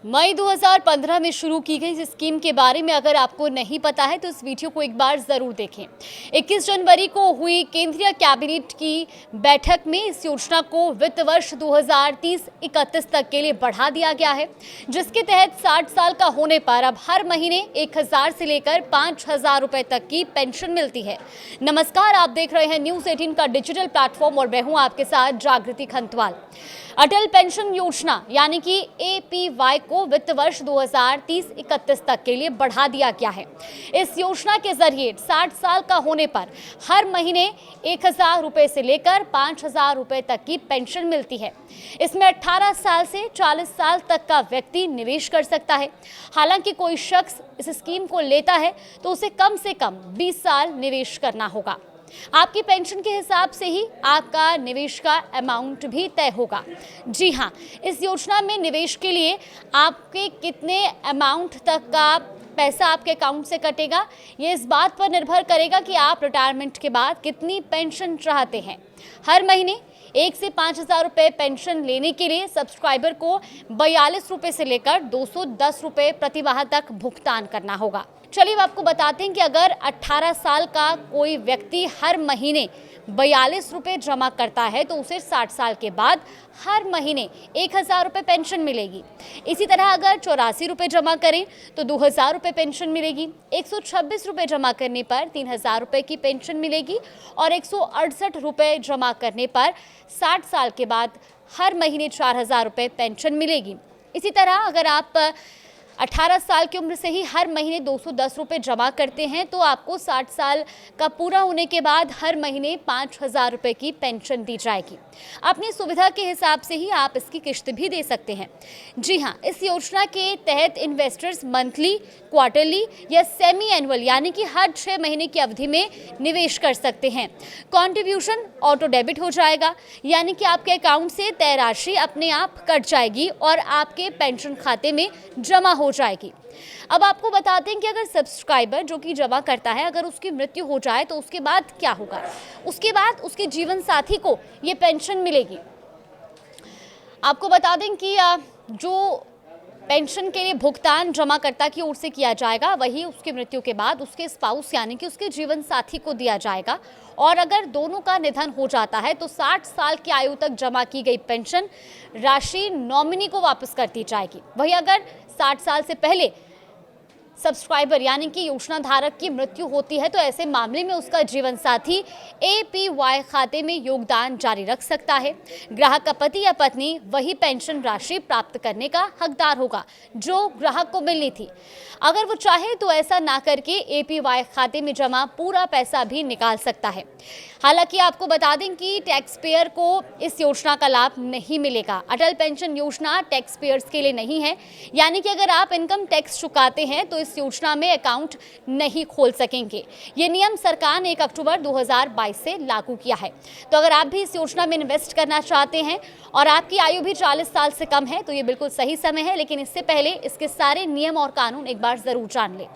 मई 2015 में शुरू की गई इस स्कीम के बारे में अगर आपको नहीं पता है तो इस वीडियो को एक बार जरूर देखें। 21 जनवरी को हुई केंद्रीय कैबिनेट की बैठक में इस योजना को वित्त वर्ष 2030-31 तक के लिए बढ़ा दिया गया है, जिसके तहत 60 साल का होने पर अब हर महीने 1000 से लेकर 5000 रुपए तक की पेंशन मिलती है। नमस्कार, आप देख रहे हैं न्यूज़ 18 का डिजिटल प्लेटफॉर्म और मैं हूं आपके साथ जागृति खंतवाल। अटल पेंशन योजना यानी कि APY को वित्त वर्ष 2030-31 तक के लिए बढ़ा दिया गया है। इस योजना के जरिए 60 साल का होने पर हर महीने 1000 रुपए से लेकर 5000 रुपए तक की पेंशन मिलती है। इसमें 18 साल से 40 साल तक का व्यक्ति निवेश कर सकता है। हालांकि कोई शख्स इस स्कीम को लेता है तो उसे कम से कम 20 साल निवेश करना होगा। आपकी पेंशन के हिसाब से ही आपका निवेश का अमाउंट भी तय होगा। जी हाँ, इस योजना में निवेश के लिए आपके कितने अमाउंट तक का पैसा आपके अकाउंट से कटेगा, ये इस बात पर निर्भर करेगा कि आप रिटायरमेंट के बाद कितनी पेंशन चाहते हैं। हर महीने 1 से 5000 रुपये पेंशन लेने के लिए सब्सक्राइबर को 42 रुपये से लेकर 210 रुपये प्रति माह तक भुगतान करना होगा। चलिए आपको बताते हैं कि अगर 18 साल का कोई व्यक्ति हर महीने 42 रुपये जमा करता है तो उसे 60 साल के बाद हर महीने 1000 रुपये पेंशन मिलेगी। इसी तरह अगर 84 रुपये जमा करें तो 2000 रुपये पेंशन मिलेगी। 126 रुपये जमा करने पर 3000 रुपये की पेंशन मिलेगी और 168 रुपये जमा करने पर 60 साल के बाद हर महीने 4000 रुपये पेंशन मिलेगी। इसी तरह अगर आप 18 साल की उम्र से ही हर महीने 210 रुपये जमा करते हैं तो आपको 60 साल का पूरा होने के बाद हर महीने 5000 रुपये की पेंशन दी जाएगी। अपनी सुविधा के हिसाब से ही आप इसकी किश्त भी दे सकते हैं। जी हाँ, इस योजना के तहत इन्वेस्टर्स मंथली, क्वार्टरली या सेमी एनुअल यानी कि हर 6 महीने की अवधि में निवेश कर सकते हैं। कॉन्ट्रीब्यूशन ऑटो डेबिट हो जाएगा, यानी कि आपके अकाउंट से तय राशि अपने आप कट जाएगी और आपके पेंशन खाते में जमा हो जाएगी। अब आपको बताते हैं कि अगर सब्सक्राइबर जो कि जमा करता है, अगर उसकी मृत्यु हो जाए तो उसके बाद क्या होगा। उसके बाद उसके जीवन साथी को ये पेंशन मिलेगी। आपको बता दें कि जो पेंशन के लिए भुगतान जमाकर्ता की ओर से किया जाएगा वही उसकी मृत्यु के बाद उसके स्पाउस यानी कि उसके जीवन साथी को दिया जाएगा। और अगर दोनों का निधन हो जाता है तो 60 साल की आयु तक जमा की गई पेंशन राशि नॉमिनी को वापस कर दी जाएगी। वहीं अगर 60 साल से पहले सब्सक्राइबर यानी कि योजना धारक की मृत्यु होती है तो ऐसे मामले में उसका जीवन साथी APY खाते में योगदान जारी रख सकता है। ग्राहक का पति या पत्नी वही पेंशन राशि प्राप्त करने का हकदार होगा जो ग्राहक को मिलनी थी। अगर वो चाहे तो ऐसा ना करके APY खाते में जमा पूरा पैसा भी निकाल सकता है। हालांकि आपको बता दें कि टैक्स पेयर को इस योजना का लाभ नहीं मिलेगा। अटल पेंशन योजना टैक्स पेयर्स के लिए नहीं है, यानी कि अगर आप इनकम टैक्स चुकाते हैं तो इस योजना में अकाउंट नहीं खोल सकेंगे। ये नियम सरकार ने 1 अक्टूबर 2022 से लागू किया है। तो अगर आप भी इस योजना में इन्वेस्ट करना चाहते हैं और आपकी आयु भी 40 साल से कम है तो ये बिल्कुल सही समय है, लेकिन इससे पहले इसके सारे नियम और कानून एक बार जरूर जान लें।